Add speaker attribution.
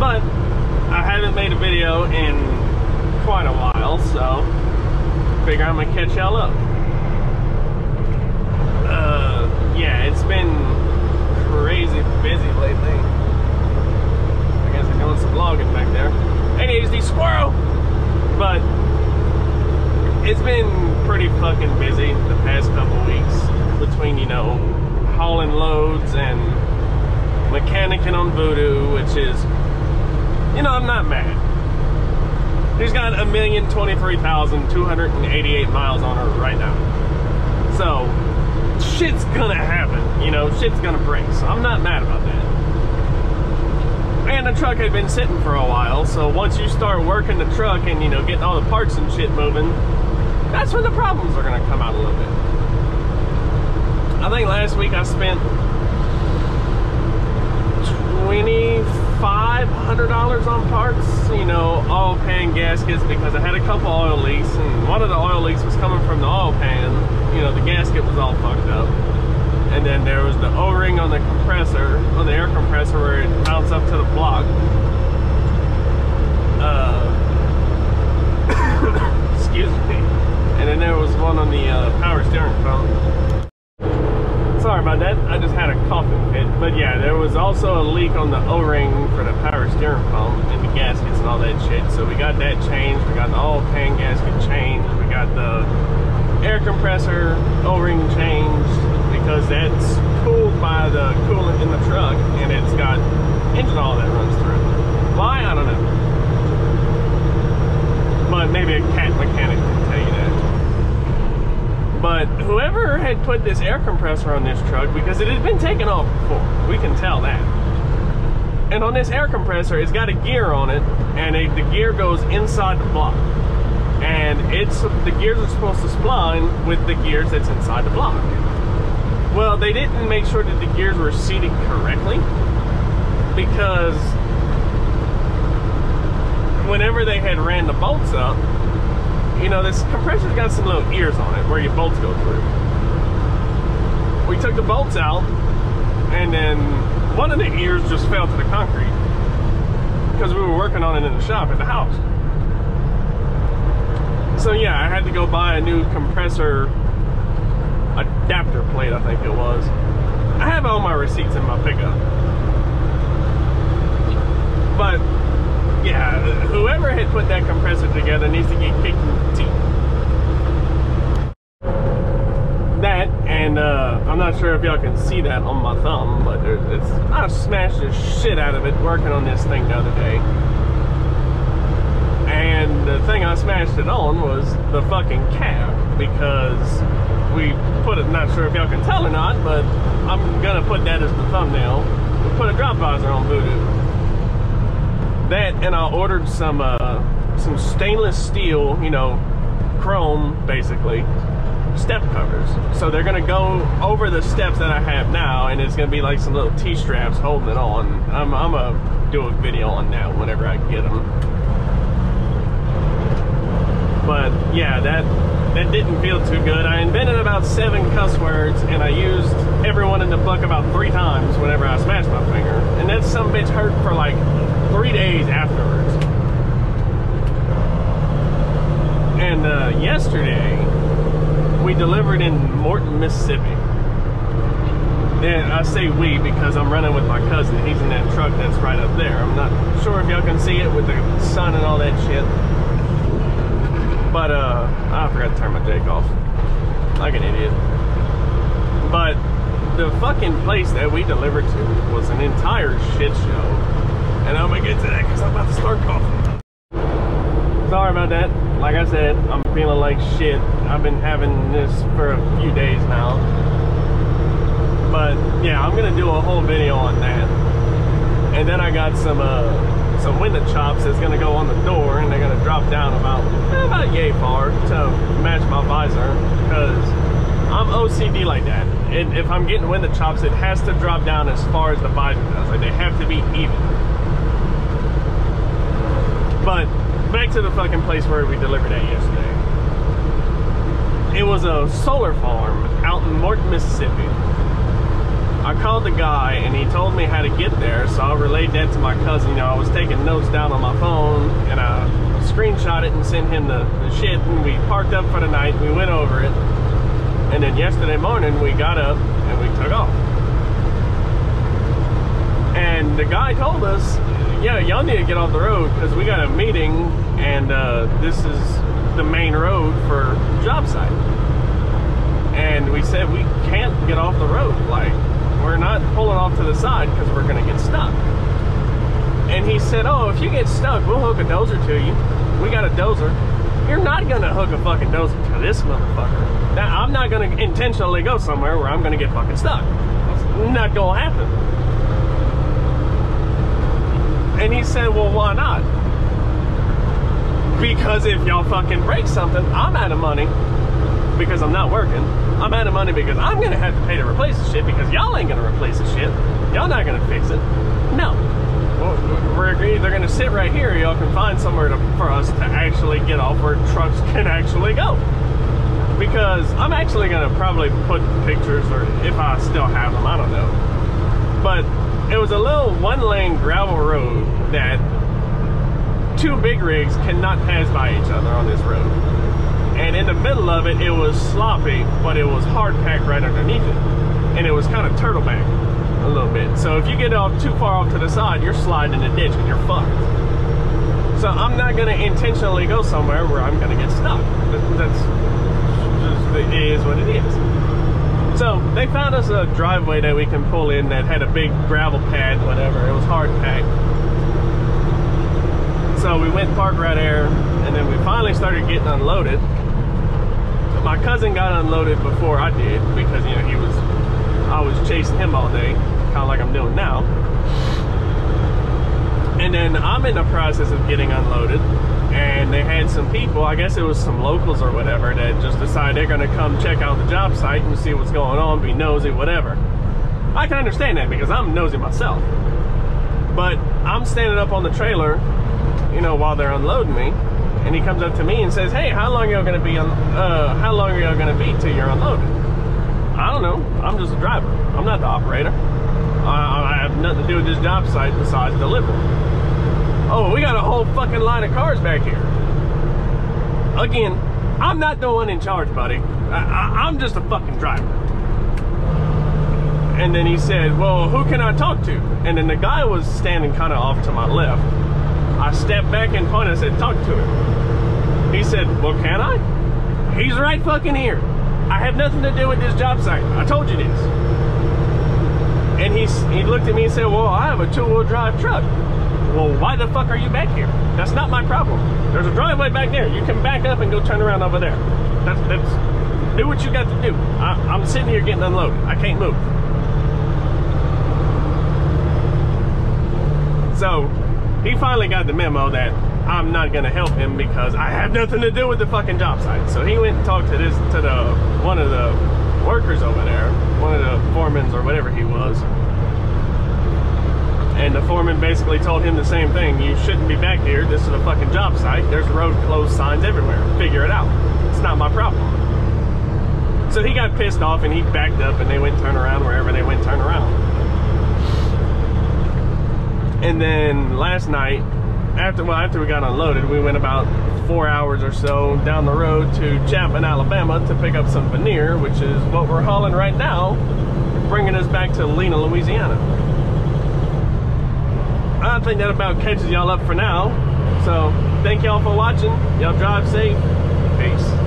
Speaker 1: But I haven't made a video in quite a while, so figure I'm gonna catch y'all up. Yeah, it's been crazy busy lately. I guess I'm doing some vlogging back there. ADHD squirrel! But it's been pretty fucking busy the past couple weeks between, you know, hauling loads and mechanicking on Voodoo, which is, you know, I'm not mad. He's got 1,023,288 miles on her right now. So, shit's gonna happen, you know, shit's gonna break. So I'm not mad about that. And the truck had been sitting for a while, so once you start working the truck and, you know, getting all the parts and shit moving, that's when the problems are gonna come out a little bit. I think last week I spent $2,500 on parts, you know, oil pan gaskets, because I had a couple oil leaks, and one of the oil leaks was coming from the oil pan. You know, the gasket was all fucked up. And then there was the O-ring on the compressor, on the air compressor, where it mounts up to the block. Excuse me. And then there was one on the power steering pump. Sorry about that, I just had a coughing fit. But yeah, there was also a leak on the O-ring for the power steering pump and the gaskets and all that shit. So we got that changed, we got the oil pan gasket changed, we got the air compressor O-ring changed, because that's cooled by the coolant in the truck, and it's got engine oil that runs through. Why? I don't know. But maybe a cat mechanic can tell you that. But whoever had put this air compressor on this truck, because it had been taken off before, we can tell that. And on this air compressor, it's got a gear on it, and the gear goes inside the block. And the gears are supposed to spline with the gears that's inside the block. Well, they didn't make sure that the gears were seated correctly, because whenever they had ran the bolts up, you know, this compressor's got some little ears on it where your bolts go through. We took the bolts out, and then one of the ears just fell to the concrete, because we were working on it in the shop at the house. So yeah, I had to go buy a new compressor adapter plate, I think it was. I have all my receipts in my pickup. But yeah, whoever had put that compressor together needs to get kicked in the teeth. That, and I'm not sure if y'all can see that on my thumb, but I smashed the shit out of it working on this thing the other day. And the thing I smashed it on was the fucking cab, because we put it, not sure if y'all can tell or not, but I'm gonna put that as the thumbnail. We put a drop visor on Voodoo. That, and I ordered some stainless steel, you know, chrome, basically, step covers. So they're gonna go over the steps that I have now, and it's gonna be like some little T-straps holding it on. I'm gonna do a video on that whenever I get them. But yeah, that didn't feel too good. I invented about 7 cuss words, and I used everyone in the book about 3 times whenever I smashed my finger. And that some bitch hurt for like 3 days afterwards. And yesterday, we delivered in Morton, Mississippi. And I say we because I'm running with my cousin. He's in that truck that's right up there. I'm not sure if y'all can see it with the sun and all that shit. But, I forgot to turn my Jake off. Like an idiot. But the fucking place that we delivered to was an entire shit show. And I'm gonna get to that because I'm about to start coughing. Sorry about that. Like I said, I'm feeling like shit. I've been having this for a few days now. But, yeah, I'm gonna do a whole video on that. And then I got some window chops that's gonna go on the door, and they're gonna drop down about yay far to match my visor, because I'm OCD like that. If I'm getting window chops, it has to drop down as far as the visor does. Like, they have to be even. But back to the fucking place where we delivered at yesterday. It was a solar farm out in Morton, Mississippi. I called the guy and he told me how to get there, so I relayed that to my cousin. You know, I was taking notes down on my phone and I screenshot it and sent him the shit, and we parked up for the night. We went over it, and then yesterday morning we got up and we took off. And the guy told us, yeah, y'all need to get off the road because we got a meeting and this is the main road for job site. And we said we can't get off the road. Like, we're not pulling off to the side because we're gonna get stuck. And he said, oh, if you get stuck, we'll hook a dozer to you. We got a dozer. You're not gonna hook a fucking dozer to this motherfucker. Now, I'm not gonna intentionally go somewhere where I'm gonna get fucking stuck. It's not gonna happen. And he said, well, why not? Because if y'all fucking break something, I'm out of money because I'm not working. I'm out of money because I'm gonna have to pay to replace the shit because y'all ain't gonna replace the shit. Y'all not gonna fix it. No. Well, we're either gonna sit right here or y'all can find somewhere for us to actually get off where trucks can actually go. Because I'm actually gonna probably put pictures, or if I still have them, I don't know. But it was a little one-lane gravel road that two big rigs cannot pass by each other on this road. And in the middle of it, it was sloppy, but it was hard packed right underneath it. And it was kind of turtleback a little bit. So if you get off too far off to the side, you're sliding in the ditch and you're fucked. So I'm not gonna intentionally go somewhere where I'm gonna get stuck. That's just, it is what it is. So they found us a driveway that we can pull in that had a big gravel pad, whatever. It was hard packed. So we went park right there, and then we finally started getting unloaded. My cousin got unloaded before I did because, you know, I was chasing him all day, kind of like I'm doing now. And then I'm in the process of getting unloaded, and they had some people, I guess it was some locals or whatever, that just decided they're gonna come check out the job site and see what's going on, be nosy, whatever. I can understand that because I'm nosy myself. But I'm standing up on the trailer, you know, while they're unloading me, and he comes up to me and says, hey, how long are y'all gonna be till you're unloaded? I don't know, I'm just a driver. I'm not the operator. I have nothing to do with this job site besides deliver. Oh, we got a whole fucking line of cars back here. Again, I'm not the one in charge, buddy. I'm just a fucking driver. And then he said, well, who can I talk to? And then the guy was standing kind of off to my left. I stepped back and pointed, I said, talk to him. He said, well, can I? He's right fucking here. I have nothing to do with this job site. I told you this. And he looked at me and said, well, I have a two-wheel drive truck. Well, why the fuck are you back here? That's not my problem. There's a driveway back there. You can back up and go turn around over there. That's do what you got to do. I'm sitting here getting unloaded. I can't move. So he finally got the memo that I'm not gonna help him because I have nothing to do with the fucking job site. So he went and talked to one of the workers over there, one of the foremans or whatever he was. And the foreman basically told him the same thing. You shouldn't be back here. This is a fucking job site. There's road closed signs everywhere. Figure it out. It's not my problem. So he got pissed off and he backed up and they went turn around wherever they went turn around. And then last night, after we got unloaded, we went about 4 hours or so down the road to Chapman, Alabama to pick up some veneer, which is what we're hauling right now, bringing us back to Lena, Louisiana. I think that about catches y'all up for now. So thank y'all for watching. Y'all drive safe. Peace.